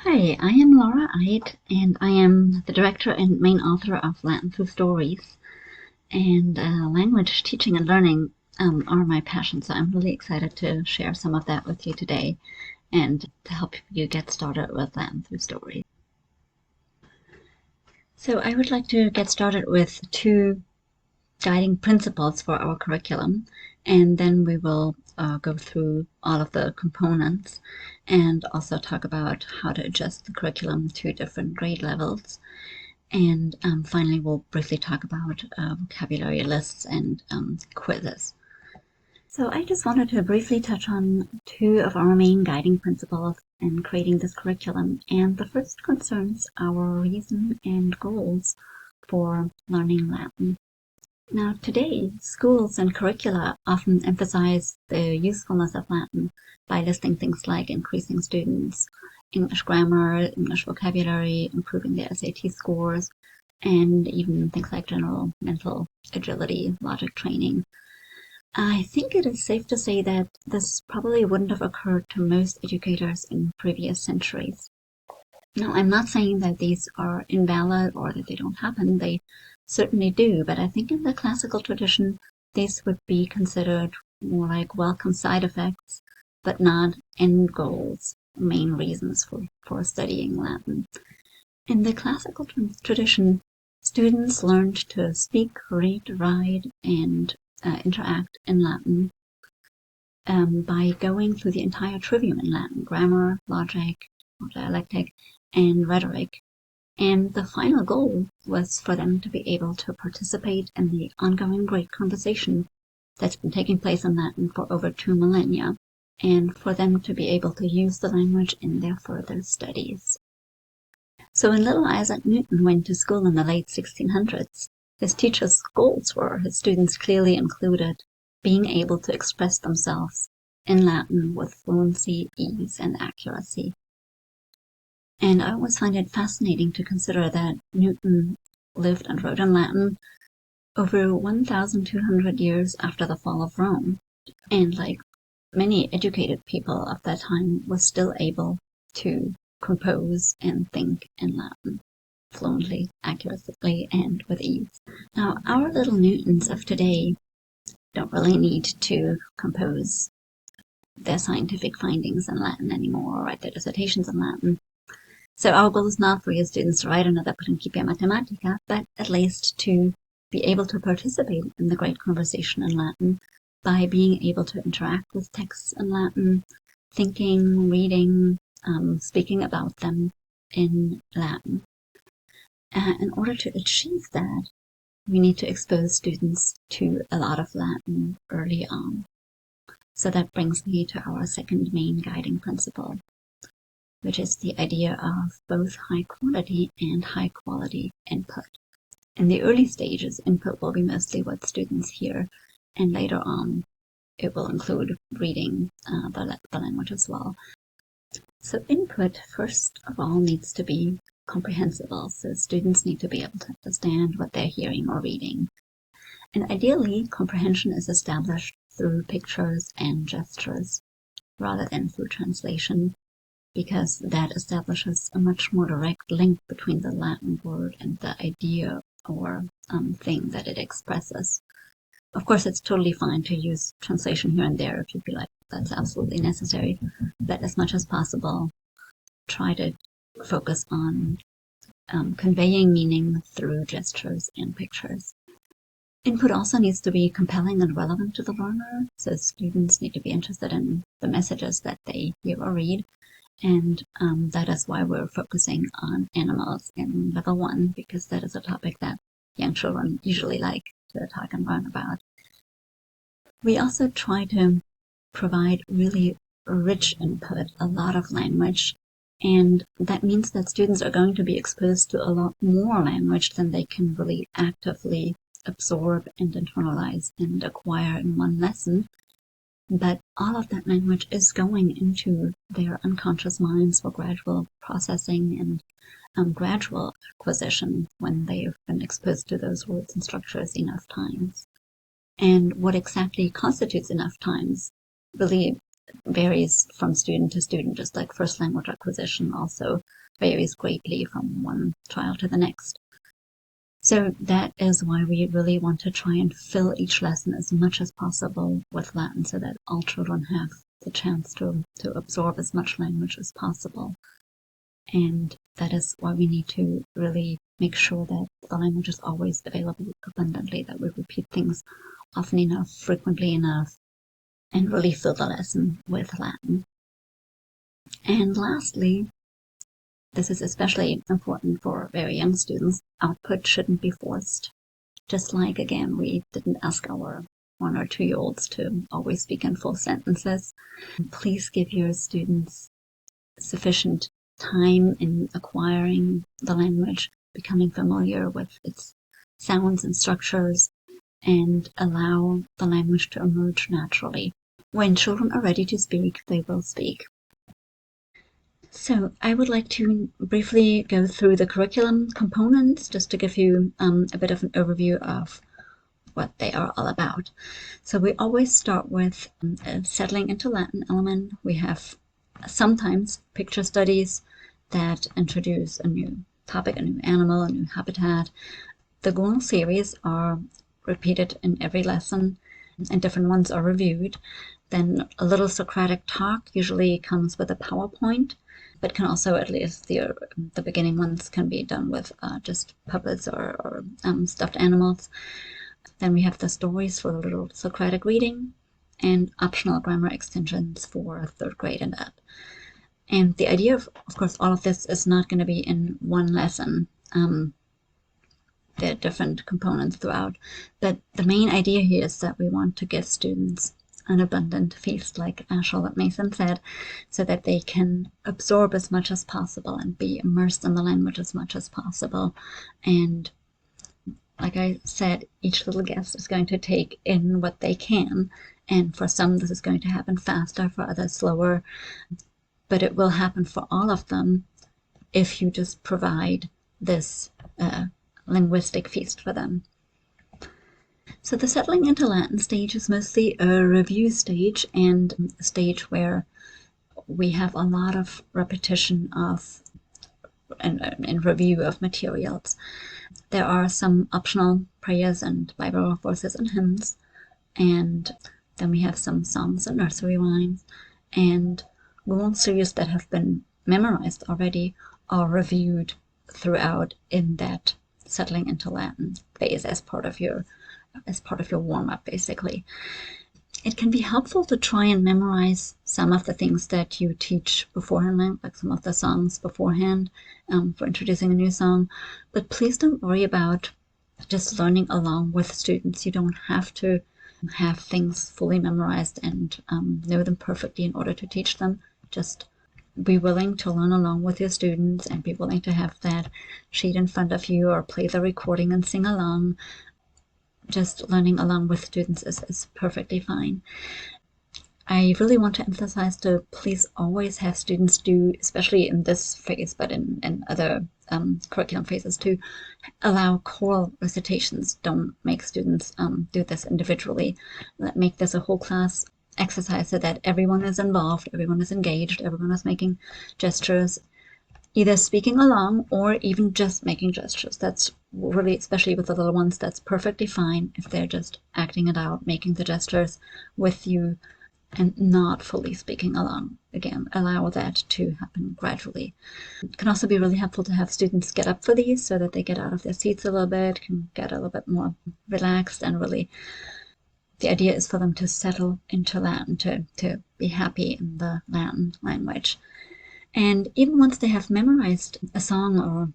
Hi, I am Laura Eid, and I am the director and main author of Latin Through Stories. And language teaching and learning are my passion, so I'm really excited to share some of that with you today and to help you get started with Latin Through Stories. So I would like to get started with two guiding principles for our curriculum, and then we will go through all of the components and also talk about how to adjust the curriculum to different grade levels. And finally, we'll briefly talk about vocabulary lists and quizzes. So I just wanted to briefly touch on two of our main guiding principles in creating this curriculum. And the first concerns our reason and goals for learning Latin. Now, today, schools and curricula often emphasize the usefulness of Latin by listing things like increasing students' English grammar, English vocabulary, improving their SAT scores, and even things like general mental agility, logic training. I think it is safe to say that this probably wouldn't have occurred to most educators in previous centuries. Now, I'm not saying that these are invalid or that they don't happen. They certainly do, but I think in the classical tradition, these would be considered more like welcome side effects, but not end goals, main reasons for studying Latin. In the classical tradition, students learned to speak, read, write, and interact in Latin by going through the entire trivium in Latin: grammar, logic, or dialectic, and rhetoric. And the final goal was for them to be able to participate in the ongoing great conversation that's been taking place in Latin for over 2 millennia, and for them to be able to use the language in their further studies. So when little Isaac Newton went to school in the late 1600s, his teacher's goals for his students clearly included being able to express themselves in Latin with fluency, ease, and accuracy. And I always find it fascinating to consider that Newton lived and wrote in Latin over 1,200 years after the fall of Rome, and like many educated people of that time, was still able to compose and think in Latin fluently, accurately, and with ease. Now, our little Newtons of today don't really need to compose their scientific findings in Latin anymore or write their dissertations in Latin. So our goal is not for your students to write another Principia Mathematica, but at least to be able to participate in the great conversation in Latin by being able to interact with texts in Latin, thinking, reading, speaking about them in Latin. In order to achieve that, we need to expose students to a lot of Latin early on. So that brings me to our second main guiding principle, which is the idea of both high quantity and high quality input. In the early stages, input will be mostly what students hear, and later on, it will include reading the language as well. So input, first of all, needs to be comprehensible. So students need to be able to understand what they're hearing or reading. And ideally, comprehension is established through pictures and gestures rather than through translation, because that establishes a much more direct link between the Latin word and the idea or thing that it expresses. Of course, it's totally fine to use translation here and there if you feel like that's absolutely necessary, but as much as possible, try to focus on conveying meaning through gestures and pictures. Input also needs to be compelling and relevant to the learner, so students need to be interested in the messages that they hear or read, and that is why we're focusing on animals in level 1, because that is a topic that young children usually like to talk and learn about. We also try to provide really rich input, a lot of language, and that means that students are going to be exposed to a lot more language than they can really actively absorb and internalize and acquire in one lesson. But all of that language is going into their unconscious minds for gradual processing and gradual acquisition when they've been exposed to those words and structures enough times. And what exactly constitutes enough times really varies from student to student, just like first language acquisition also varies greatly from one child to the next. So that is why we really want to try and fill each lesson as much as possible with Latin so that all children have the chance to absorb as much language as possible. And that is why we need to really make sure that the language is always available abundantly, that we repeat things often enough, frequently enough, and really fill the lesson with Latin. And lastly, this is especially important for very young students, output shouldn't be forced. Just like, again, we didn't ask our 1 or 2-year-olds to always speak in full sentences. Please give your students sufficient time in acquiring the language, becoming familiar with its sounds and structures, and allow the language to emerge naturally. When children are ready to speak, they will speak. So I would like to briefly go through the curriculum components just to give you a bit of an overview of what they are all about. So we always start with a settling into Latin element. We have sometimes picture studies that introduce a new topic, a new animal, a new habitat. The Google series are repeated in every lesson, and different ones are reviewed. Then a little Socratic talk usually comes with a PowerPoint, but can also, at least the beginning ones, can be done with just puppets or stuffed animals. Then we have the stories for the little Socratic reading, and optional grammar extensions for 3rd grade and up. And the idea of course, all of this is not going to be in one lesson. There are different components throughout, but the main idea here is that we want to give students an abundant feast, like Charlotte Mason said, so that they can absorb as much as possible and be immersed in the language as much as possible. And like I said, each little guest is going to take in what they can, and for some this is going to happen faster, for others slower, but it will happen for all of them if you just provide this linguistic feast for them. So the settling into Latin stage is mostly a review stage, and a stage where we have a lot of repetition of and review of materials. There are some optional prayers and Bible verses and hymns, and then we have some songs and nursery rhymes, and Google series that have been memorized already are reviewed throughout in that settling into Latin phase as part of your warm-up, basically. It can be helpful to try and memorize some of the things that you teach beforehand, like some of the songs beforehand, for introducing a new song. But please don't worry about just learning along with students. You don't have to have things fully memorized and know them perfectly in order to teach them. Just be willing to learn along with your students and be willing to have that sheet in front of you or play the recording and sing along. Just learning along with students is perfectly fine. I really want to emphasize to please always have students do, especially in this phase, but in other curriculum phases too, allow choral recitations. Don't make students do this individually. Make this a whole class exercise so that everyone is involved, everyone is engaged, everyone is making gestures, either speaking along or even just making gestures. That's really, especially with the little ones, that's perfectly fine if they're just acting it out, making the gestures with you and not fully speaking along. Again, allow that to happen gradually. It can also be really helpful to have students get up for these so that they get out of their seats a little bit, can get a little bit more relaxed, and really the idea is for them to settle into Latin, to be happy in the Latin language. And even once they have memorized a song or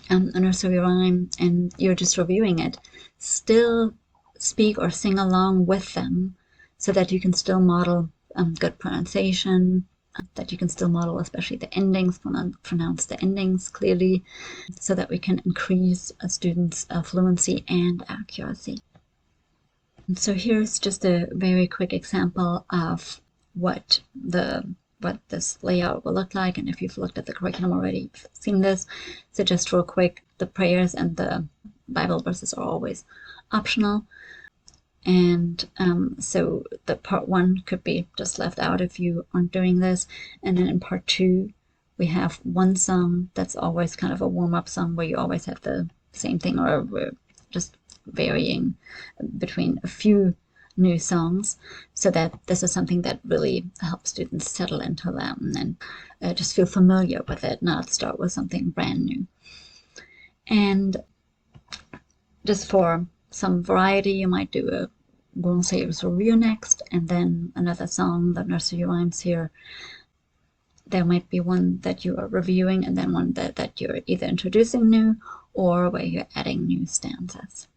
a nursery rhyme and you're just reviewing it, still speak or sing along with them so that you can still model good pronunciation, that you can still model especially the endings, pronounce the endings clearly, so that we can increase a student's fluency and accuracy. And so here's just a very quick example of what this layout will look like, and if you've looked at the curriculum already, you've seen this. So just real quick, the prayers and the Bible verses are always optional. And so the part 1 could be just left out if you aren't doing this. And then in part 2, we have one song that's always kind of a warm-up song where you always have the same thing, or we're just varying between a few new songs, so that this is something that really helps students settle into Latin and just feel familiar with it, not start with something brand new. And just for some variety, you might do a Grand Series review next, and then another song, the nursery rhymes here. There might be one that you are reviewing, and then one that you're either introducing new or where you're adding new stanzas.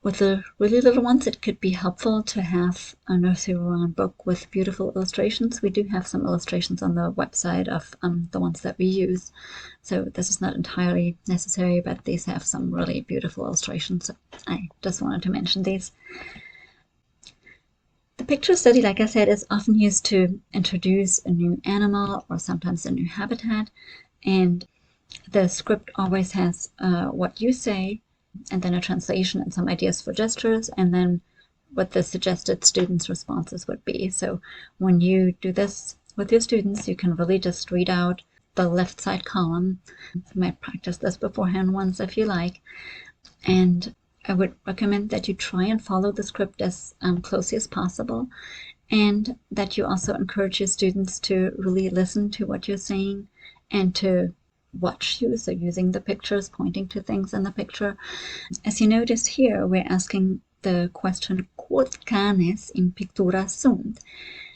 With the really little ones, it could be helpful to have a nursery rhyme book with beautiful illustrations. We do have some illustrations on the website of the ones that we use, so this is not entirely necessary, but these have some really beautiful illustrations. So I just wanted to mention these. The picture study, like I said, is often used to introduce a new animal or sometimes a new habitat, and the script always has what you say, and then a translation and some ideas for gestures, and then what the suggested students' responses would be. So when you do this with your students, you can really just read out the left side column. You might practice this beforehand once if you like. And I would recommend that you try and follow the script as closely as possible, and that you also encourage your students to really listen to what you're saying and to watch you, so using the pictures, pointing to things in the picture. As you notice here, we're asking the question, quod canes in pictura sunt?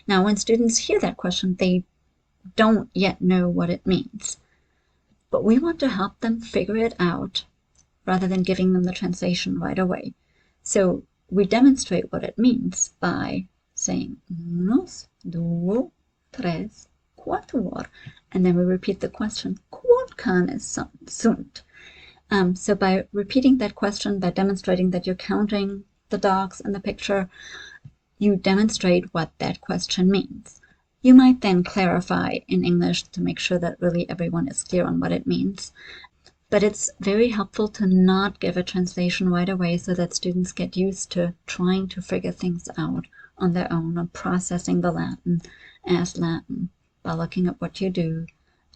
Now, when students hear that question, they don't yet know what it means. But we want to help them figure it out rather than giving them the translation right away. So we demonstrate what it means by saying unos, duo, tres, quatuor, and then we repeat the question, quod canes sunt? So by repeating that question, by demonstrating that you're counting the dogs in the picture, you demonstrate what that question means. You might then clarify in English to make sure that really everyone is clear on what it means. But it's very helpful to not give a translation right away, so that students get used to trying to figure things out on their own, or processing the Latin as Latin by looking at what you do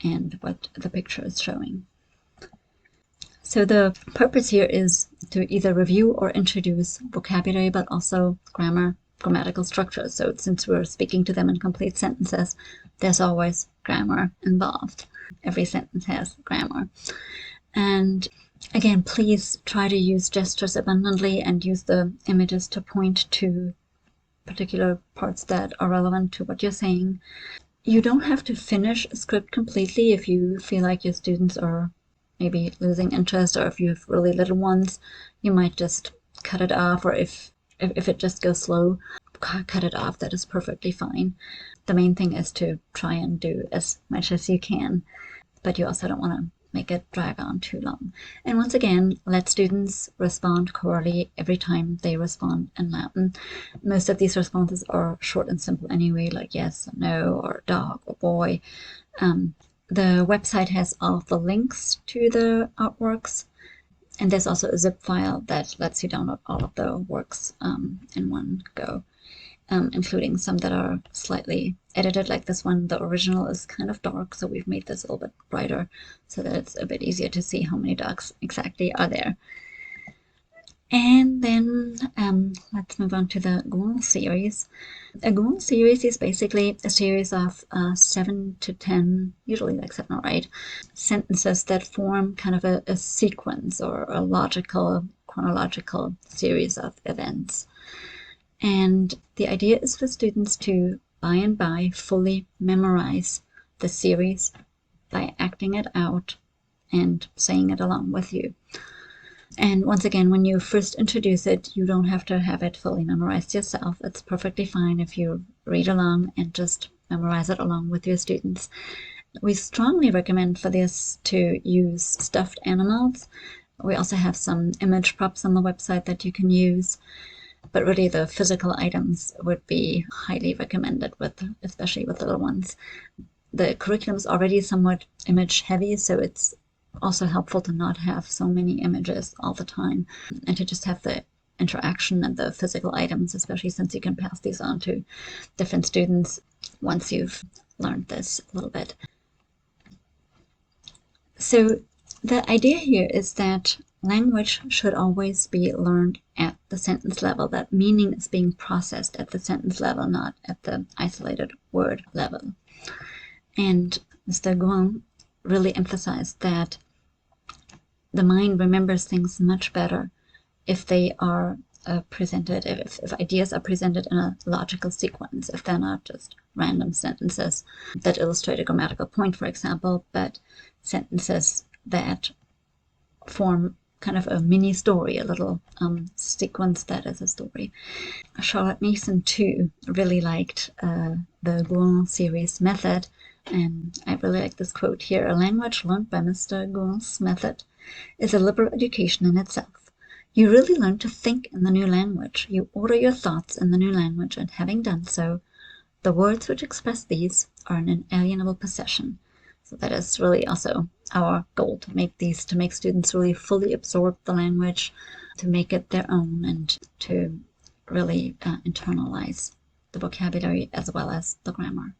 and what the picture is showing. So the purpose here is to either review or introduce vocabulary, but also grammatical structure. So since we're speaking to them in complete sentences, there's always grammar involved. Every sentence has grammar. And again, please try to use gestures abundantly and use the images to point to particular parts that are relevant to what you're saying. You don't have to finish a script completely if you feel like your students are maybe losing interest, or if you have really little ones, you might just cut it off, or if it just goes slow, cut it off. That is perfectly fine. The main thing is to try and do as much as you can, but you also don't want to make it drag on too long. And once again, let students respond chorally every time they respond in Latin. Most of these responses are short and simple anyway, like yes, no, or dog, or boy. The website has all of the links to the artworks, and there's also a zip file that lets you download all of the works in one go, including some that are slightly edited, like this one. The original is kind of dark, so we've made this a little bit brighter so that it's a bit easier to see how many dogs exactly are there. And then let's move on to the Gouin series. A Gouin series is basically a series of 7 to 10, usually like 7 or 8, sentences that form kind of a sequence or a logical, chronological series of events. And the idea is for students to, by and by, fully memorize the series by acting it out and saying it along with you. And once again, when you first introduce it, you don't have to have it fully memorized yourself. It's perfectly fine if you read along and just memorize it along with your students. We strongly recommend for this to use stuffed animals. We also have some image props on the website that you can use, but really the physical items would be highly recommended, especially with little ones. The curriculum is already somewhat image heavy, so it's also helpful to not have so many images all the time and to just have the interaction and the physical items, especially since you can pass these on to different students once you've learned this a little bit. So the idea here is that language should always be learned at the sentence level, that meaning is being processed at the sentence level, not at the isolated word level. And Mr. Guan really emphasized that the mind remembers things much better if they are presented, if ideas are presented in a logical sequence, if they're not just random sentences that illustrate a grammatical point, for example, but sentences that form kind of a mini story, a little sequence that is a story. Charlotte Mason, too, really liked the Guan series method, and I really like this quote here: "A language learned by Mr. Guan's method is a liberal education in itself. You really learn to think in the new language. You order your thoughts in the new language, and having done so, the words which express these are an inalienable possession." So that is really also our goal, to make students really fully absorb the language, to make it their own, and to really internalize the vocabulary as well as the grammar.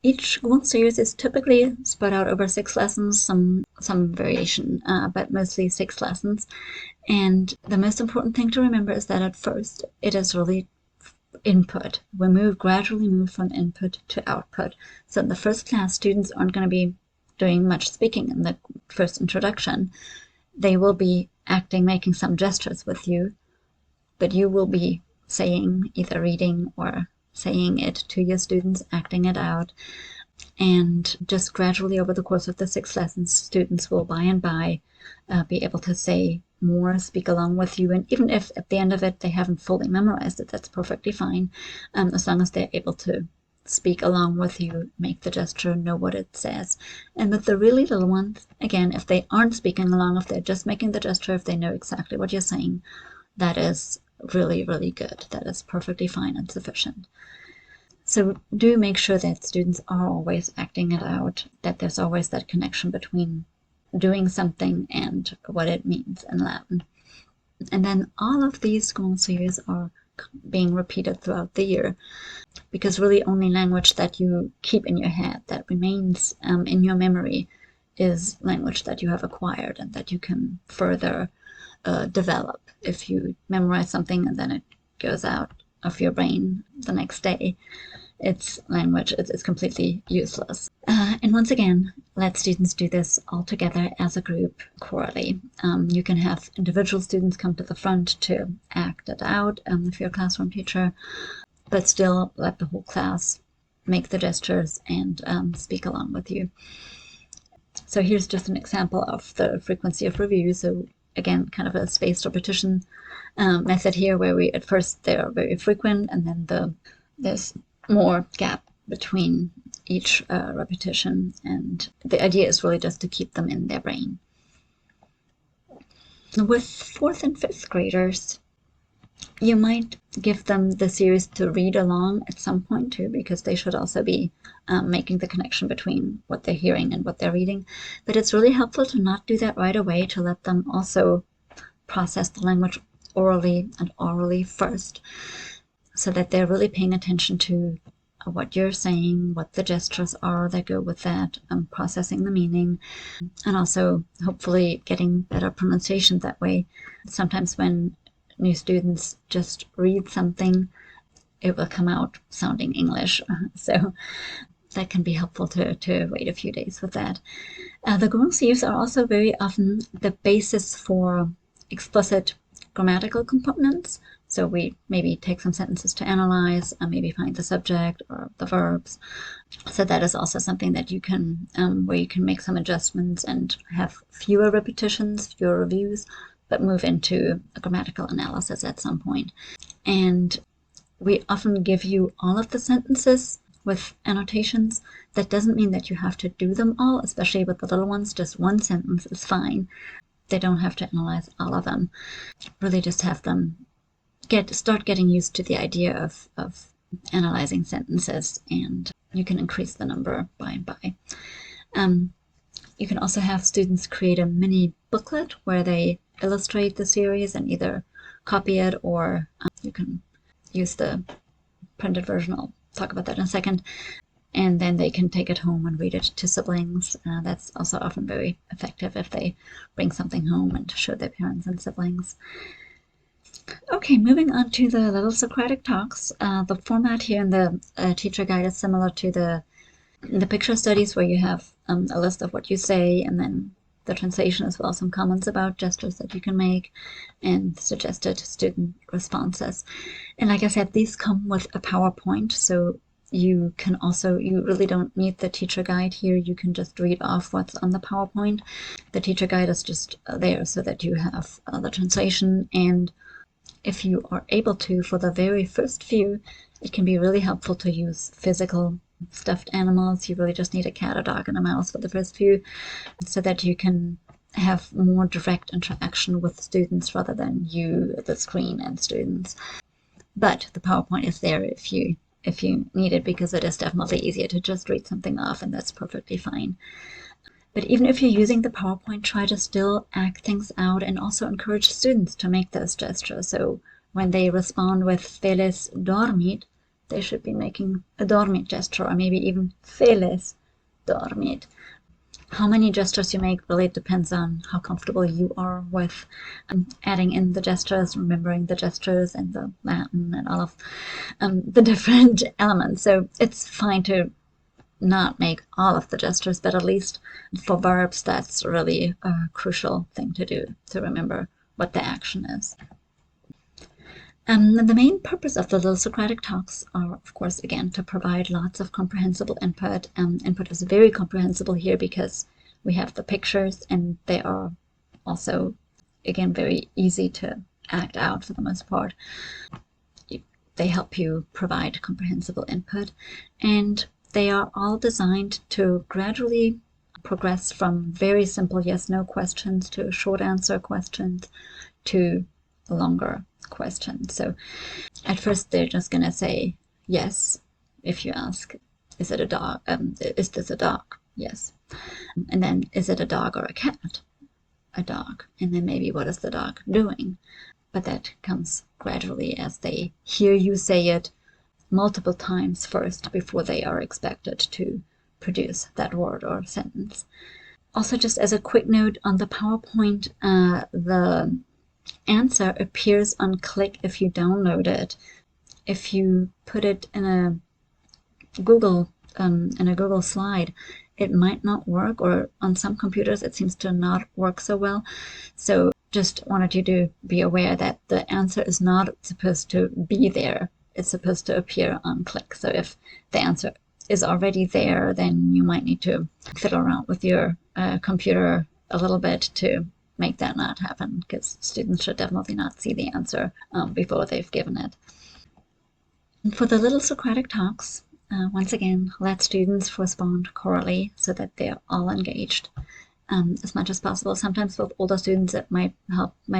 Each Guan series is typically spread out over 6 lessons, some variation, but mostly 6 lessons. And the most important thing to remember is that at first it is really input. We gradually move from input to output. So in the first class, students aren't going to be doing much speaking in the first introduction. They will be acting, making some gestures with you, but you will be saying, either reading or saying it to your students, acting it out. And just gradually over the course of the 6 lessons, students will by and by be able to say more, speak along with you. And even if at the end of it they haven't fully memorized it, that's perfectly fine, as long as they're able to speak along with you, make the gesture, know what it says. And with the really little ones, again, if they aren't speaking along, if they're just making the gesture, if they know exactly what you're saying, that is really, really good. That is perfectly fine and sufficient. So do make sure that students are always acting it out, that there's always that connection between doing something and what it means in Latin. And then all of these Guan series are being repeated throughout the year, because really only language that you keep in your head, that remains in your memory, is language that you have acquired and that you can further develop. If you memorize something and then it goes out of your brain the next day, it's language, it's completely useless. And once again, let students do this all together as a group, chorally. You can have individual students come to the front to act it out if you're a classroom teacher, but still let the whole class make the gestures and speak along with you. So here's just an example of the frequency of review. So again, kind of a spaced repetition method here, where at first they are very frequent, and then there's more gap between each repetition, and the idea is really just to keep them in their brain. With 4th and 5th graders, you might give them the series to read along at some point too, because they should also be making the connection between what they're hearing and what they're reading. But it's really helpful to not do that right away, to let them also process the language orally and orally first, so that they're really paying attention to what you're saying, what the gestures are that go with that, processing the meaning, and also hopefully getting better pronunciation that way. Sometimes when new students just read something, it will come out sounding English, so that can be helpful to wait a few days with that. The Guan series are also very often the basis for explicit grammatical components. So we maybe take some sentences to analyze, and maybe find the subject or the verbs. So that is also something that you can, where you can make some adjustments and have fewer repetitions, fewer reviews, but move into a grammatical analysis at some point. And we often give you all of the sentences with annotations. That doesn't mean that you have to do them all, especially with the little ones. Just one sentence is fine. They don't have to analyze all of them. Really just have them start getting used to the idea of analyzing sentences, and you can increase the number by and by. You can also have students create a mini booklet where they illustrate the series and either copy it, or you can use the printed version. I'll talk about that in a second. And then they can take it home and read it to siblings. That's also often very effective if they bring something home and show their parents and siblings. Okay, moving on to the Little Socratic Talks. The format here in the teacher guide is similar to the picture studies, where you have a list of what you say, and then the translation as well, some comments about gestures that you can make, and suggested student responses. And like I said, these come with a PowerPoint, so you really don't need the teacher guide here. You can just read off what's on the PowerPoint. The teacher guide is just there so that you have the translation, and if you are able to, for the very first few, it can be really helpful to use physical stuffed animals. You really just need a cat, a dog, and a mouse for the first few, so that you can have more direct interaction with students rather than you, the screen, and students. But the PowerPoint is there if you need it, because it is definitely easier to just read something off, and that's perfectly fine. But even if you're using the PowerPoint, try to still act things out and also encourage students to make those gestures. So when they respond with "Feliz dormit," they should be making a dormit gesture, or maybe even "Feliz dormit." How many gestures you make really depends on how comfortable you are with adding in the gestures, remembering the gestures and the Latin and all of the different elements. So it's fine to not make all of the gestures, but at least for verbs, that's really a crucial thing to do, to remember what the action is. The main purpose of the Little Socratic Talks are, of course, again, to provide lots of comprehensible input. Input is very comprehensible here because we have the pictures, and they are also, again, very easy to act out for the most part. They help you provide comprehensible input, and they are all designed to gradually progress from very simple yes-no questions to short answer questions to longer questions. So at first they're just going to say yes if you ask, is it a dog? Is this a dog? Yes. And then, is it a dog or a cat? A dog. And then maybe, what is the dog doing? But that comes gradually as they hear you say it multiple times first before they are expected to produce that word or sentence. Also, just as a quick note, on the PowerPoint, the answer appears on click if you download it. If you put it in a Google slide, it might not work, or on some computers it seems to not work so well. So just wanted you to be aware that the answer is not supposed to be there. It's supposed to appear on click. So if the answer is already there, then you might need to fiddle around with your computer a little bit to make that not happen, because students should definitely not see the answer before they've given it. And for the Little Socratic Talks, once again, let students respond chorally so that they're all engaged as much as possible. Sometimes with older students it might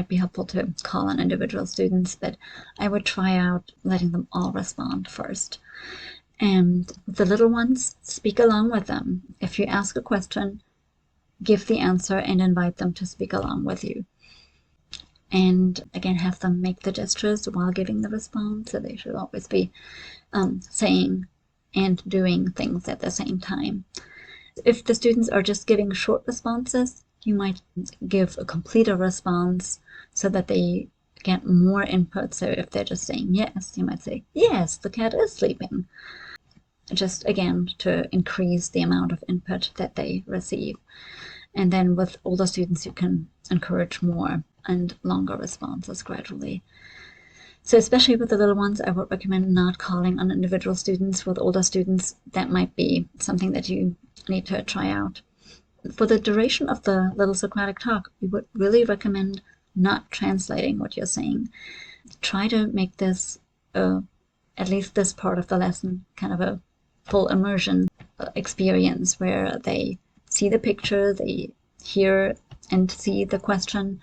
be helpful to call on individual students, but I would try out letting them all respond first. And the little ones, speak along with them. If you ask a question, give the answer and invite them to speak along with you. And again, have them make the gestures while giving the response. So they should always be saying and doing things at the same time. If the students are just giving short responses, you might give a completer response so that they get more input. So if they're just saying yes, you might say, yes, the cat is sleeping. Just again, to increase the amount of input that they receive. And then with older students, you can encourage more and longer responses gradually. So especially with the little ones, I would recommend not calling on individual students. With older students, that might be something that you need to try out. For the duration of the Little Socratic Talk, we would really recommend not translating what you're saying. Try to make this, at least this part of the lesson, kind of a full immersion experience where they see the picture, they hear and see the question,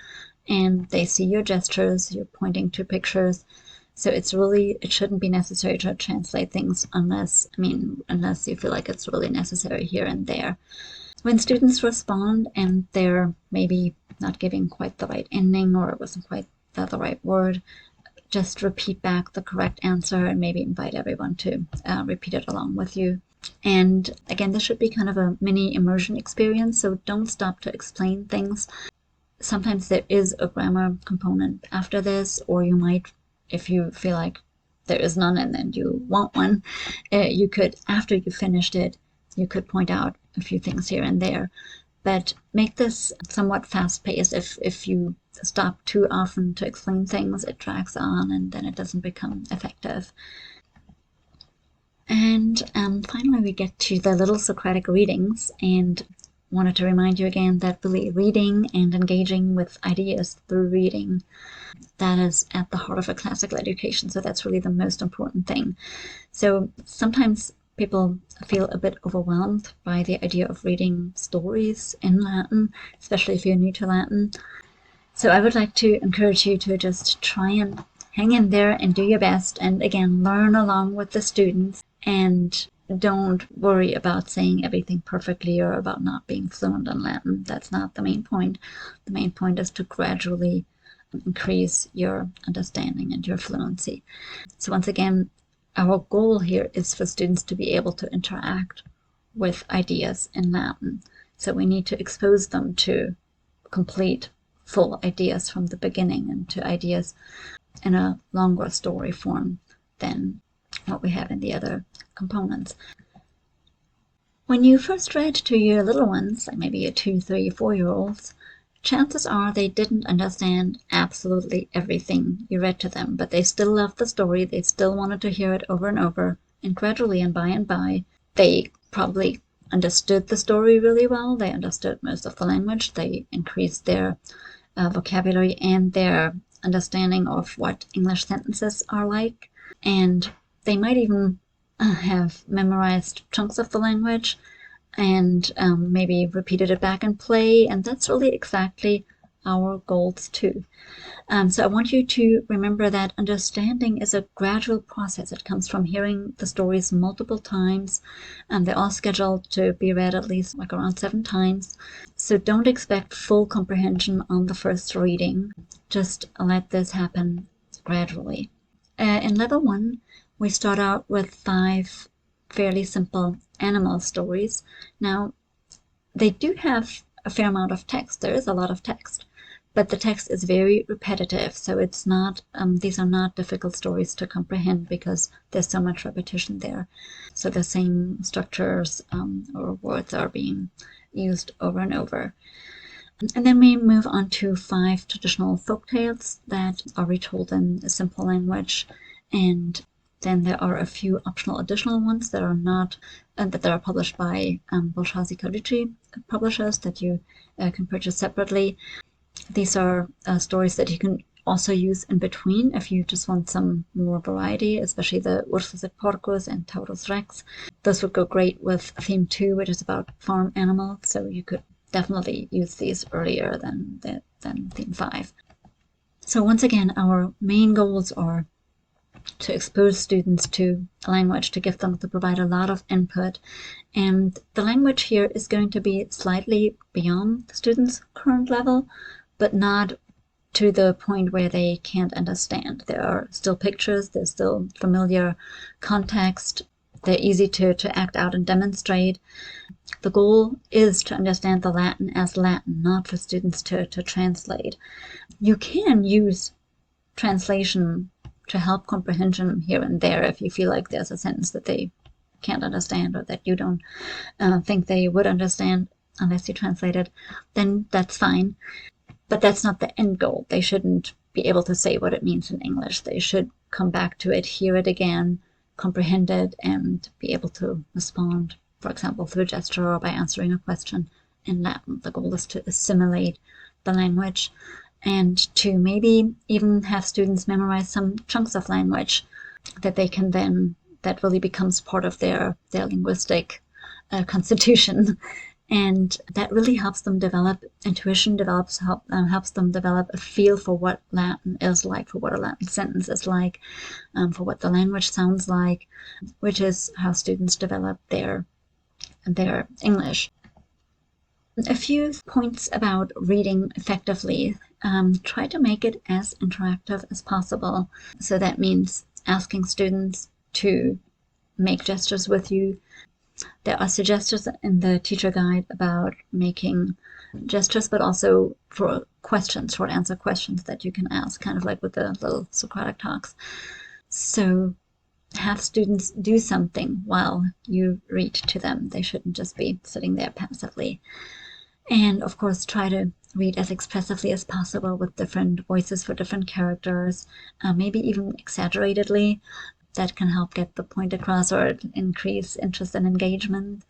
and they see your gestures, you're pointing to pictures. So it shouldn't be necessary to translate things unless you feel like it's really necessary here and there. When students respond and they're maybe not giving quite the right ending, or it wasn't quite the right word, just repeat back the correct answer and maybe invite everyone to repeat it along with you. And again, this should be kind of a mini immersion experience, so don't stop to explain things. Sometimes there is a grammar component after this, or you might, if you feel like there is none and then you want one, you could, after you finished it, you could point out a few things here and there. But make this somewhat fast-paced. If you stop too often to explain things, it drags on and then it doesn't become effective. And finally, we get to the little Socratic readings, and wanted to remind you again that really reading and engaging with ideas through reading, that is at the heart of a classical education. So that's really the most important thing. So sometimes people feel a bit overwhelmed by the idea of reading stories in Latin, especially if you're new to Latin. So I would like to encourage you to just try and hang in there and do your best, and again, learn along with the students, and don't worry about saying everything perfectly or about not being fluent in Latin. That's not the main point. The main point is to gradually increase your understanding and your fluency. So once again, our goal here is for students to be able to interact with ideas in Latin. So we need to expose them to complete, full ideas from the beginning, and to ideas in a longer story form than what we have in the other components. When you first read to your little ones, like maybe your 2, 3, 4-year-olds, chances are they didn't understand absolutely everything you read to them, but they still loved the story, they still wanted to hear it over and over, and gradually and by, they probably understood the story really well, they understood most of the language, they increased their vocabulary and their understanding of what English sentences are like, and they might even have memorized chunks of the language and maybe repeated it back in play, and that's really exactly our goals too. So I want you to remember that understanding is a gradual process. It comes from hearing the stories multiple times, and they're all scheduled to be read at least like around 7 times. So don't expect full comprehension on the first reading. Just let this happen gradually. In level 1, we start out with 5 fairly simple animal stories. Now, they do have a fair amount of text. There is a lot of text, but the text is very repetitive, so it's not, these are not difficult stories to comprehend because there's so much repetition there. So the same structures or words are being used over and over. And then we move on to 5 traditional folk tales that are retold in a simple language, and then there are a few optional additional ones that are not that are published by Bolshasy Kalichi publishers that you can purchase separately. These are stories that you can also use in between if you just want some more variety, especially the Ursus et Porcus and Taurus Rex. Those would go great with theme 2, which is about farm animals, so you could definitely use these earlier than theme 5. So once again, our main goals are to expose students to a language, to provide a lot of input. And the language here is going to be slightly beyond the students' current level, but not to the point where they can't understand. There are still pictures, there's still familiar context, they're easy to act out and demonstrate. The goal is to understand the Latin as Latin, not for students to translate. You can use translation to help comprehension here and there if you feel like there's a sentence that they can't understand or that you don't think they would understand unless you translate it, then that's fine. But that's not the end goal. They shouldn't be able to say what it means in English. They should come back to it, hear it again, comprehend it, and be able to respond, for example, through a gesture or by answering a question in Latin. The goal is to assimilate the language and to maybe even have students memorize some chunks of language that they can then, that really becomes part of their linguistic constitution. And that really helps them develop intuition, helps them develop a feel for what Latin is like, for what a Latin sentence is like, for what the language sounds like, which is how students develop their English. A few points about reading effectively. Try to make it as interactive as possible. So that means asking students to make gestures with you. There are suggestions in the teacher guide about making gestures, but also for questions, short answer questions that you can ask, kind of like with the little Socratic talks. So have students do something while you read to them. They shouldn't just be sitting there passively. And of course, try to read as expressively as possible with different voices for different characters, maybe even exaggeratedly. That can help get the point across or increase interest and engagement.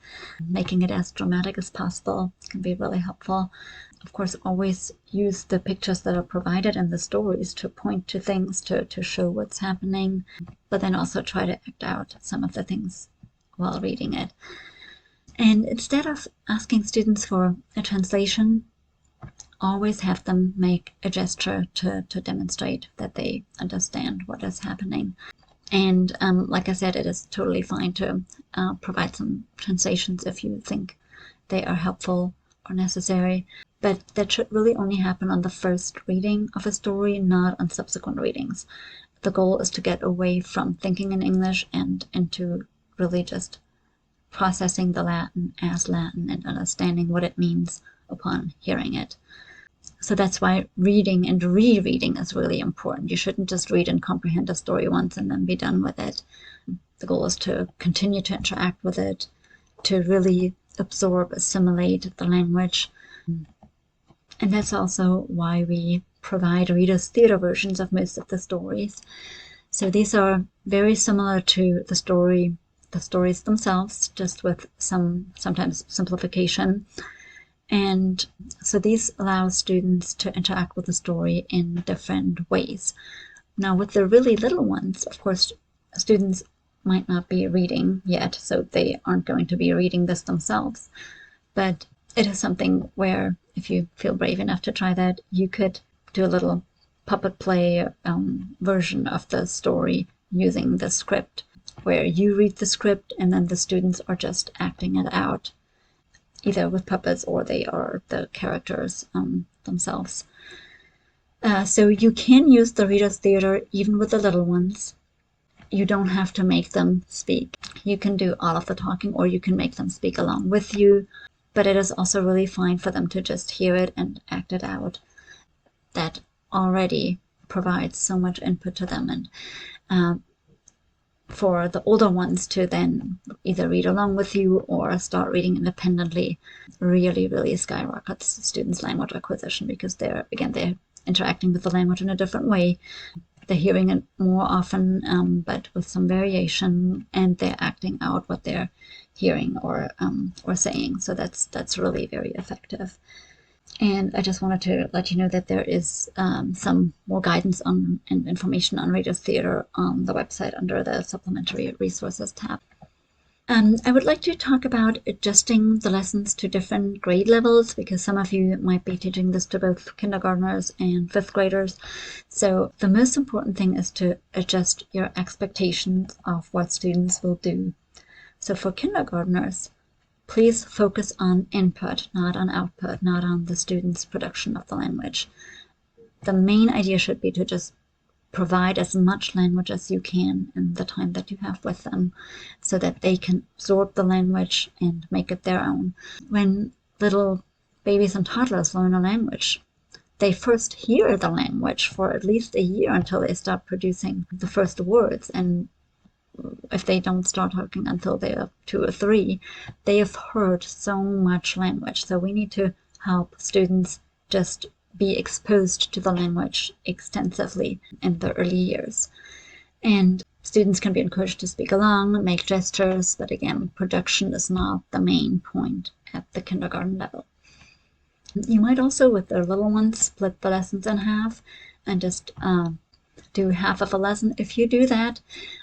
Making it as dramatic as possible can be really helpful. Of course, always use the pictures that are provided in the stories to point to things, to show what's happening, but then also try to act out some of the things while reading it. And instead of asking students for a translation, always have them make a gesture to demonstrate that they understand what is happening. And like I said, it is totally fine to provide some translations if you think they are helpful or necessary. But that should really only happen on the first reading of a story, not on subsequent readings. The goal is to get away from thinking in English and into really just processing the Latin as Latin and understanding what it means upon hearing it. So that's why reading and rereading is really important. You shouldn't just read and comprehend a story once and then be done with it. The goal is to continue to interact with it, to really absorb, assimilate the language. And that's also why we provide readers' theater versions of most of the stories. So these are very similar to the stories themselves, just with sometimes simplification. And so these allow students to interact with the story in different ways. Now, with the really little ones, of course, students might not be reading yet, so they aren't going to be reading this themselves. But it is something where, if you feel brave enough to try that, you could do a little puppet play version of the story using the script, where you read the script and then the students are just acting it out, either with puppets or they are the characters themselves. So you can use the reader's theater even with the little ones. You don't have to make them speak. You can do all of the talking, or you can make them speak along with you, but it is also really fine for them to just hear it and act it out. That already provides so much input to them. And for the older ones to then either read along with you or start reading independently really skyrockets students' language acquisition, because they're interacting with the language in a different way. They're hearing it more often, but with some variation, and they're acting out what they're hearing or saying. So that's really very effective. And I just wanted to let you know that there is some more guidance and information on Reader's Theater on the website under the Supplementary Resources tab. I would like to talk about adjusting the lessons to different grade levels, because some of you might be teaching this to both kindergartners and fifth graders. So the most important thing is to adjust your expectations of what students will do. So for kindergartners, please focus on input, not on output, not on the student's production of the language. The main idea should be to just provide as much language as you can in the time that you have with them, so that they can absorb the language and make it their own. When little babies and toddlers learn a language, they first hear the language for at least a year until they start producing the first words. And if they don't start talking until they're 2 or 3, they have heard so much language. So we need to help students just be exposed to the language extensively in the early years. And students can be encouraged to speak along, make gestures, but again, production is not the main point at the kindergarten level. You might also, with the little ones, split the lessons in half and just do half of a lesson. If you do that,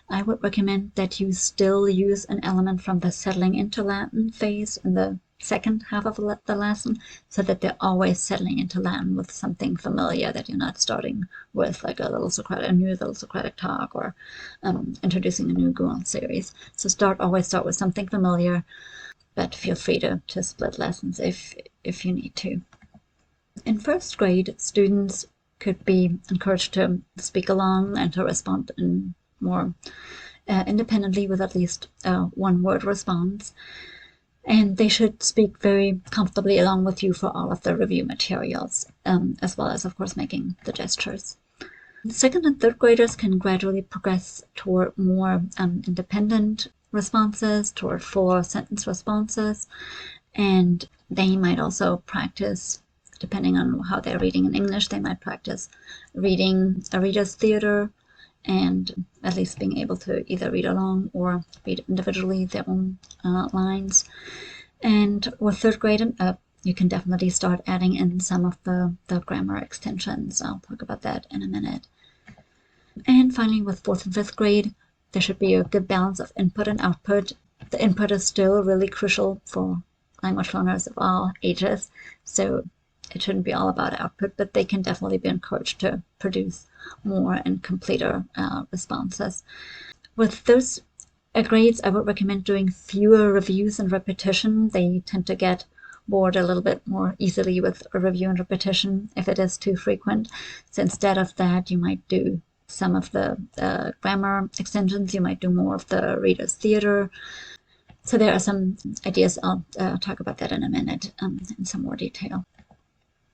I would recommend that you still use an element from the settling into Latin phase in the second half of the lesson, so that they're always settling into Latin with something familiar, that you're not starting with like a new little Socratic talk, or introducing a new Gouin series. So always start with something familiar, but feel free to split lessons if you need to. In first grade, students could be encouraged to speak along and to respond in more independently with at least one-word response. And they should speak very comfortably along with you for all of the review materials, as well as, of course, making the gestures. Second and third graders can gradually progress toward more independent responses, toward full sentence responses, and they might also practice, depending on how they're reading in English, they might practice reading a reader's theater and at least being able to either read along or read individually their own lines. And with third grade and up, you can definitely start adding in some of the grammar extensions. I'll talk about that in a minute. And finally, with fourth and fifth grade, there should be a good balance of input and output. The input is still really crucial for language learners of all ages, so it shouldn't be all about output, but they can definitely be encouraged to produce more and completer responses. With those grades, I would recommend doing fewer reviews and repetition. They tend to get bored a little bit more easily with a review and repetition if it is too frequent. So instead of that, you might do some of the grammar extensions. You might do more of the reader's theater. So there are some ideas. I'll talk about that in a minute in some more detail.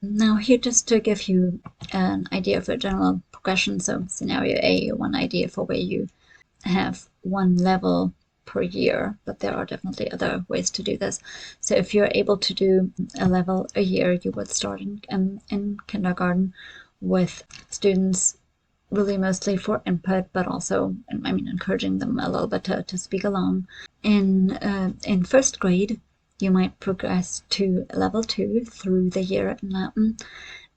Now here, just to give you an idea of a general progression. So scenario A, one idea for where you have one level per year, but there are definitely other ways to do this. So if you're able to do a level a year, you would start in kindergarten with students really mostly for input, but also, I mean, encouraging them a little bit to speak along. In first grade, you might progress to level 2 through the year in Latin.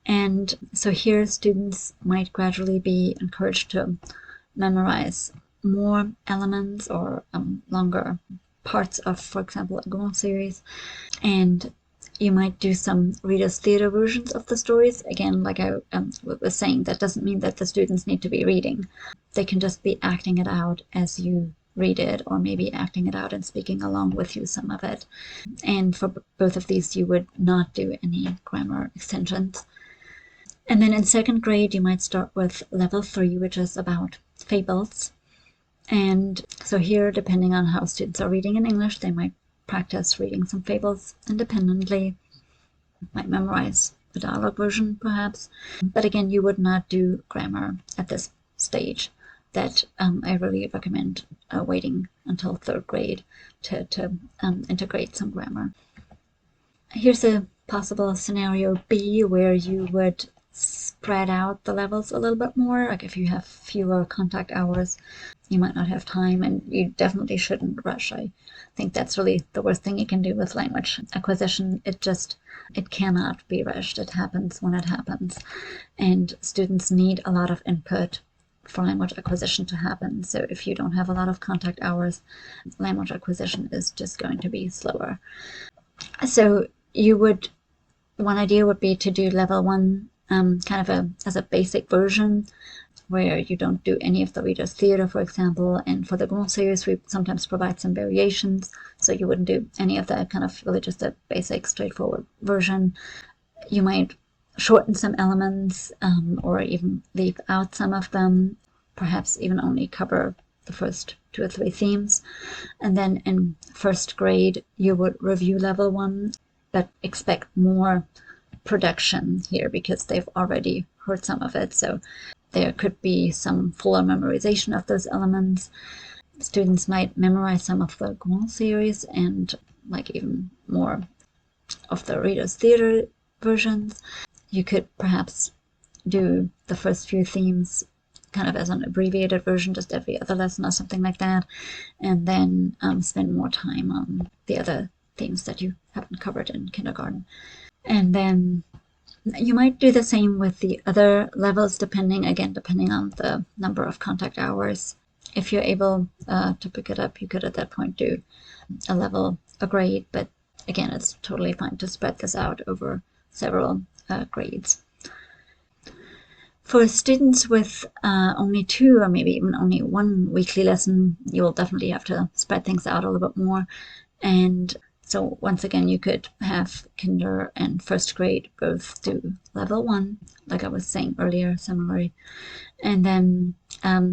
And so here students might gradually be encouraged to memorize more elements or longer parts of, for example, a Grand series. And you might do some reader's theater versions of the stories. Again, like I was saying, that doesn't mean that the students need to be reading. They can just be acting it out as you read it, or maybe acting it out and speaking along with you some of it. And for both of these, you would not do any grammar extensions. And then in second grade, you might start with level 3, which is about fables. And so here, depending on how students are reading in English, they might practice reading some fables independently, might memorize the dialogue version perhaps. But again, you would not do grammar at this stage. That I really recommend waiting until third grade to integrate some grammar. Here's a possible scenario B where you would spread out the levels a little bit more. Like if you have fewer contact hours, you might not have time, and you definitely shouldn't rush. I think that's really the worst thing you can do with language acquisition. It cannot be rushed. It happens when it happens, and students need a lot of input for language acquisition to happen. So if you don't have a lot of contact hours, language acquisition is just going to be slower. So one idea would be to do level 1 kind of as a basic version, where you don't do any of the reader's theater, for example. And for the Grand series, we sometimes provide some variations, so you wouldn't do any of that, kind of really just a basic, straightforward version. You might shorten some elements or even leave out some of them, perhaps even only cover the first 2 or 3 themes. And then in first grade, you would review level 1, but expect more production here because they've already heard some of it. So there could be some fuller memorization of those elements. Students might memorize some of the Grand series and like even more of the reader's theater versions. You could perhaps do the first few themes kind of as an abbreviated version, just every other lesson or something like that, and then spend more time on the other themes that you haven't covered in kindergarten. And then you might do the same with the other levels, depending on the number of contact hours. If you're able to pick it up, you could at that point do a grade, but again, it's totally fine to spread this out over several grades. For students with only 2 or maybe even only 1 weekly lesson, you will definitely have to spread things out a little bit more. And So once again, you could have kinder and first grade both do level 1, like I was saying earlier, similarly. And then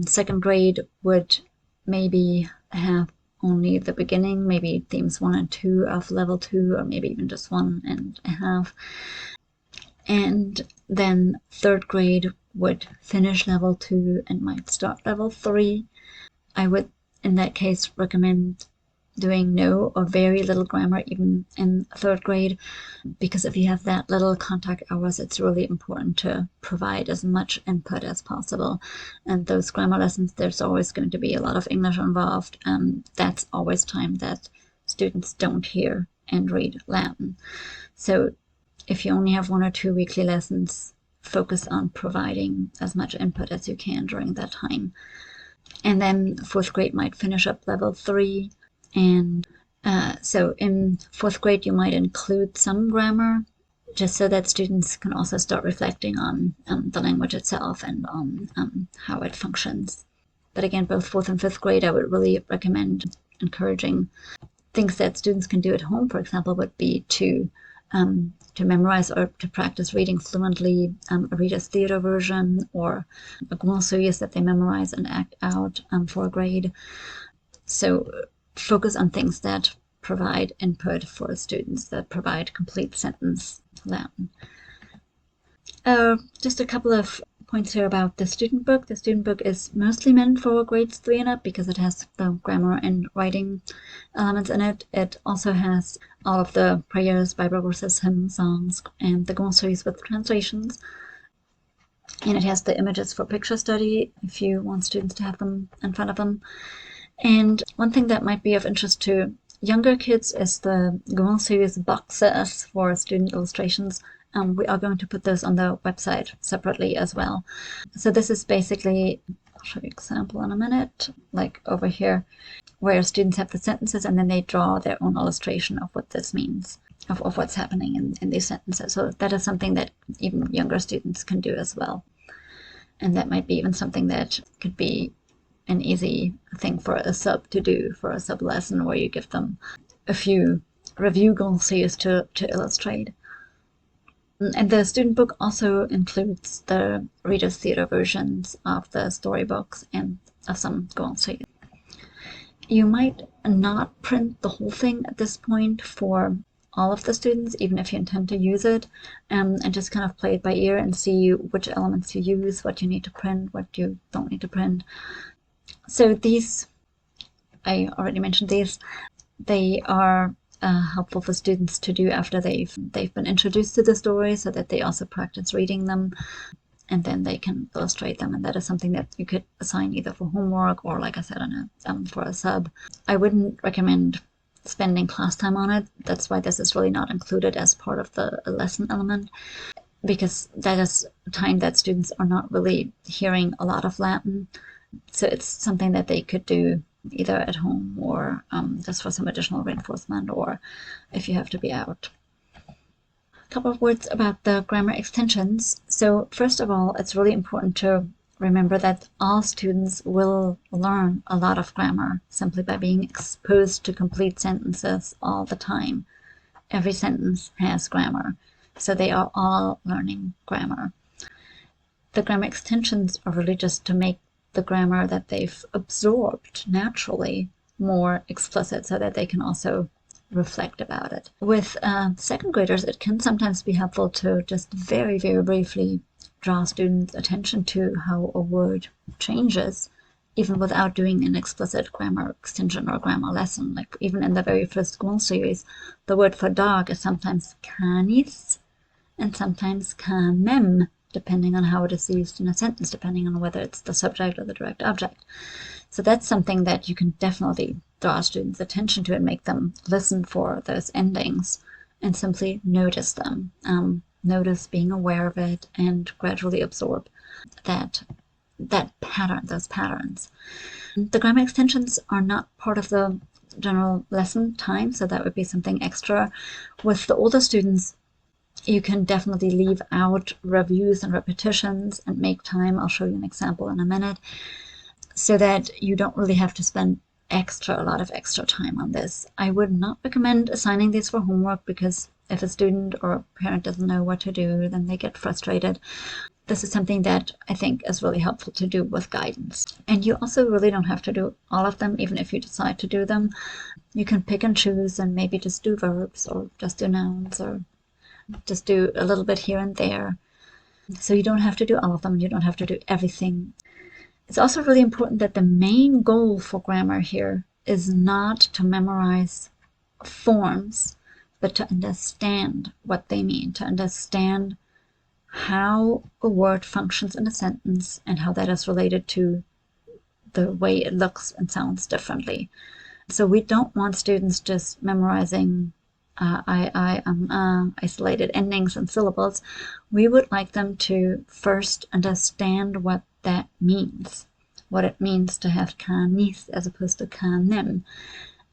second grade would maybe have only the beginning, maybe themes 1 and 2 of level 2, or maybe even just 1.5. And then third grade would finish level 2 and might start level 3. I would, in that case, recommend doing no or very little grammar even in third grade, because if you have that little contact hours, it's really important to provide as much input as possible. And those grammar lessons, there's always going to be a lot of English involved, and that's always time that students don't hear and read Latin. So if you only have 1 or 2 weekly lessons, focus on providing as much input as you can during that time. And then fourth grade might finish up level 3. And so in fourth grade, you might include some grammar, just so that students can also start reflecting on the language itself and on how it functions. But again, both fourth and fifth grade, I would really recommend encouraging things that students can do at home. For example, would be to memorize or to practice reading fluently a Reader's Theatre version, or a grand series that they memorize and act out for a grade. So focus on things that provide input for students, that provide complete sentence Latin. Just a couple of points here about the student book. The student book is mostly meant for grades 3 and up because it has the grammar and writing elements in it. It also has all of the prayers, Bible verses, hymn songs, and the glossaries with translations. And it has the images for picture study if you want students to have them in front of them. And one thing that might be of interest to younger kids is the Grand Series boxes for student illustrations. We are going to put those on the website separately as well. So this is basically, I'll show you an example in a minute, like over here, where students have the sentences and then they draw their own illustration of what this means, of what's happening in these sentences. So that is something that even younger students can do as well. And that might be even something that could be an easy thing for a sub to do, for a sub lesson where you give them a few review glossaries to illustrate. And the student book also includes the Reader's Theatre versions of the storybooks and of some glossaries. You might not print the whole thing at this point for all of the students, even if you intend to use it, and just kind of play it by ear and see which elements you use, what you need to print, what you don't need to print. So these, I already mentioned these, they are helpful for students to do after they've been introduced to the story, so that they also practice reading them, and then they can illustrate them. And that is something that you could assign either for homework or, like I said, for a sub. I wouldn't recommend spending class time on it. That's why this is really not included as part of the lesson element, because that is time that students are not really hearing a lot of Latin. So it's something that they could do either at home or just for some additional reinforcement, or if you have to be out. A couple of words about the grammar extensions. So first of all, it's really important to remember that all students will learn a lot of grammar simply by being exposed to complete sentences all the time. Every sentence has grammar, so they are all learning grammar. The grammar extensions are really just to make the grammar that they've absorbed naturally more explicit, so that they can also reflect about it. With second graders, it can sometimes be helpful to just very, very briefly draw students' attention to how a word changes, even without doing an explicit grammar extension or grammar lesson. Like even in the very first Gone series, the word for dog is sometimes canis and sometimes camem, depending on how it is used in a sentence, depending on whether it's the subject or the direct object. So that's something that you can definitely draw students' attention to and make them listen for those endings and simply notice them. Notice, being aware of it, and gradually absorb that pattern, those patterns. The grammar extensions are not part of the general lesson time, so that would be something extra. With the older students, you can definitely leave out reviews and repetitions and make time. I'll show you an example in a minute, so that you don't really have to spend a lot of extra time on this. I would not recommend assigning these for homework, because if a student or a parent doesn't know what to do, then they get frustrated. This is something that I think is really helpful to do with guidance. And you also really don't have to do all of them, even if you decide to do them. You can pick and choose and maybe just do verbs, or just do nouns, or just do a little bit here and there. So you don't have to do all of them. You don't have to do everything. It's also really important that the main goal for grammar here is not to memorize forms, but to understand what they mean, to understand how a word functions in a sentence and how that is related to the way it looks and sounds differently. So we don't want students just memorizing isolated endings and syllables. We would like them to first understand what that means, what it means to have canis as opposed to canem,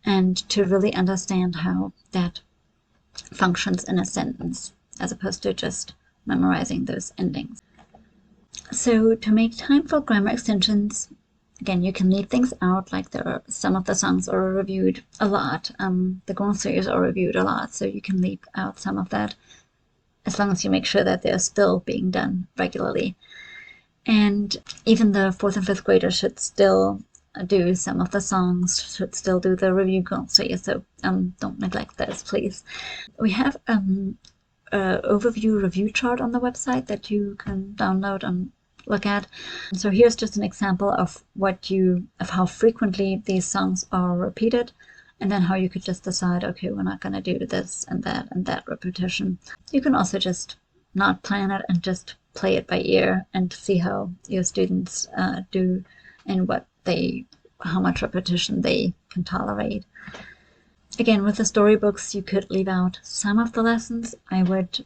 and to really understand how that functions in a sentence, as opposed to just memorizing those endings. So to make time for grammar extensions, again, you can leave things out, like some of the songs are reviewed a lot. The Grand series are reviewed a lot, so you can leave out some of that, as long as you make sure that they're still being done regularly. And even the 4th and 5th graders should still do some of the songs, should still do the review Grand series, so don't neglect those, please. We have an overview review chart on the website that you can download and look at. So here's just an example of how frequently these songs are repeated, and then how you could just decide, okay, we're not going to do this and that repetition. You can also just not plan it and just play it by ear and see how your students do and how much repetition they can tolerate. Again, with the storybooks, you could leave out some of the lessons. I would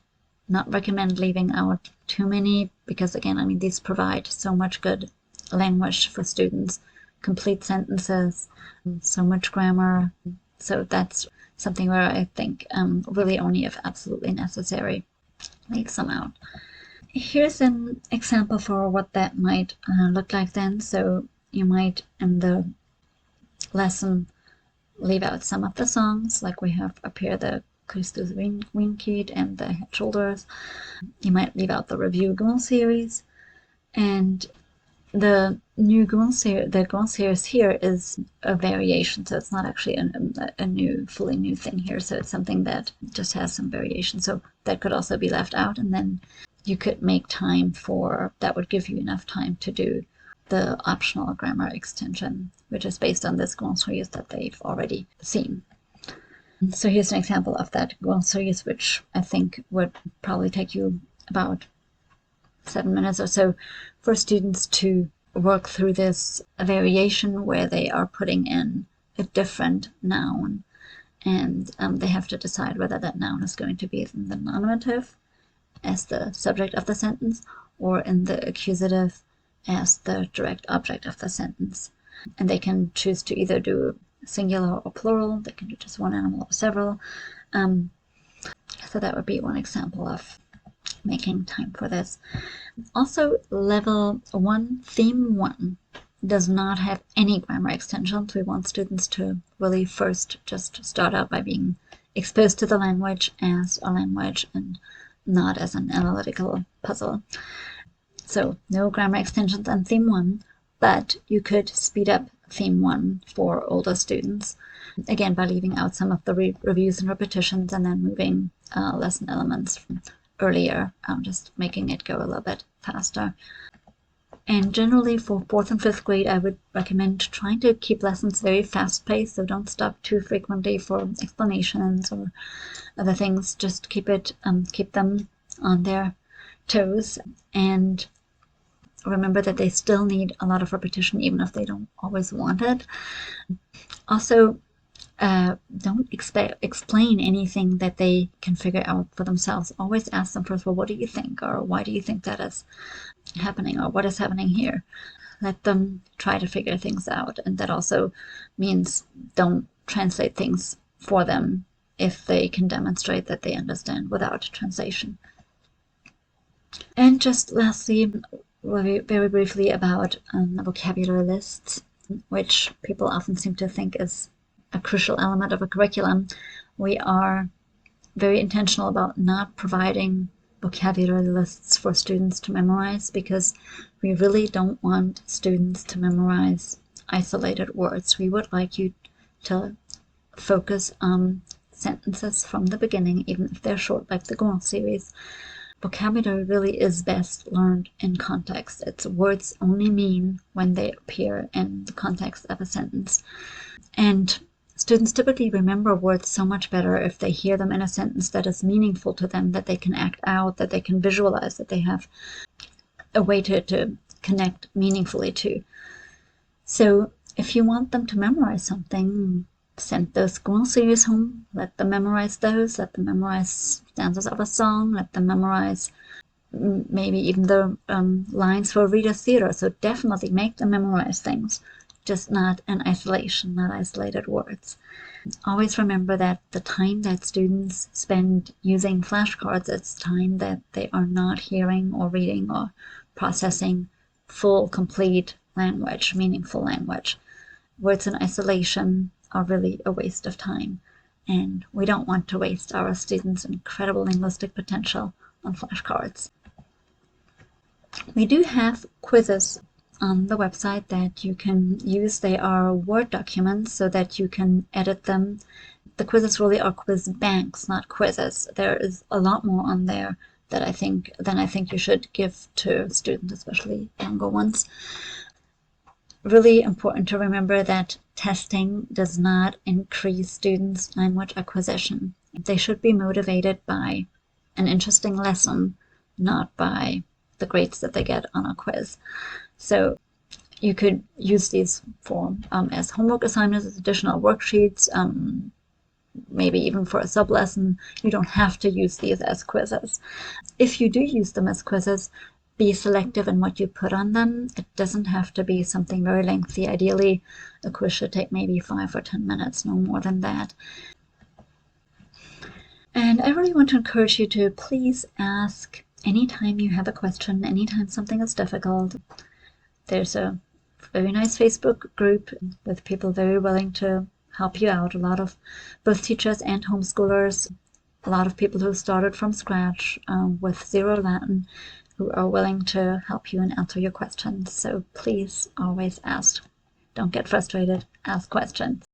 not recommend leaving out too many, because again, I mean, these provide so much good language for students, complete sentences, so much grammar. So that's something where I think really only if absolutely necessary, leave some out. Here's an example for what that might look like then. So you might, in the lesson, leave out some of the songs, like we have up here the Christus Winkit and the Head Shoulders. You might leave out the review Grand series, and the new Grand series here is a variation, so it's not actually a fully new thing here. So it's something that just has some variation. So that could also be left out, and then you could make time that would give you enough time to do the optional grammar extension, which is based on this Grand series that they've already seen. So here's an example of that Grand series, which I think would probably take you about 7 minutes or so for students to work through this variation where they are putting in a different noun, and they have to decide whether that noun is going to be in the nominative as the subject of the sentence, or in the accusative as the direct object of the sentence. And they can choose to either do singular or plural. They can do just one animal or several. So that would be one example of making time for this. Also, level 1, theme 1, does not have any grammar extensions. We want students to really first just start out by being exposed to the language as a language and not as an analytical puzzle. So no grammar extensions on theme 1, but you could speed up theme 1 for older students, again by leaving out some of the reviews and repetitions, and then moving lesson elements from earlier, just making it go a little bit faster. And generally for 4th and 5th grade, I would recommend trying to keep lessons very fast-paced, so don't stop too frequently for explanations or other things. Just keep them on their toes, and remember that they still need a lot of repetition, even if they don't always want it. Also, don't explain anything that they can figure out for themselves. Always ask them first, well, what do you think? Or why do you think that is happening? Or what is happening here? Let them try to figure things out. And that also means don't translate things for them if they can demonstrate that they understand without translation. And just lastly, very briefly about vocabulary lists. which people often seem to think is a crucial element of a curriculum, we are very intentional about not providing vocabulary lists for students to memorize, because we really don't want students to memorize isolated words. We would like you to focus on sentences from the beginning, even if they're short, like the Grand series. Vocabulary really is best learned in context. Its words only mean when they appear in the context of a sentence. And students typically remember words so much better if they hear them in a sentence that is meaningful to them, that they can act out, that they can visualize, that they have a way to connect meaningfully to. So if you want them to memorize something, send those Grand series home, let them memorize those, let them memorize stanzas of a song, let them memorize maybe even the lines for Reader's Theatre. So definitely make them memorize things, just not in isolation, not isolated words. Always remember that the time that students spend using flashcards is time that they are not hearing or reading or processing full, complete language, meaningful language. Words in isolation are really a waste of time, and we don't want to waste our students' incredible linguistic potential on flashcards. We do have quizzes on the website that you can use. They are Word documents so that you can edit them. The quizzes really are quiz banks, not quizzes. There is a lot more on there than I think you should give to students, especially younger ones. Really important to remember that testing does not increase students' language acquisition. They should be motivated by an interesting lesson, not by the grades that they get on a quiz. So you could use these for as homework assignments, as additional worksheets, maybe even for a sub-lesson. You don't have to use these as quizzes. If you do use them as quizzes, be selective in what you put on them. It doesn't have to be something very lengthy. Ideally, a quiz should take maybe 5 or 10 minutes, no more than that. And I really want to encourage you to please ask anytime you have a question, anytime something is difficult. There's a very nice Facebook group with people very willing to help you out. A lot of both teachers and homeschoolers, a lot of people who started from scratch with zero Latin, who are willing to help you and answer your questions. So please always ask. Don't get frustrated. Ask questions.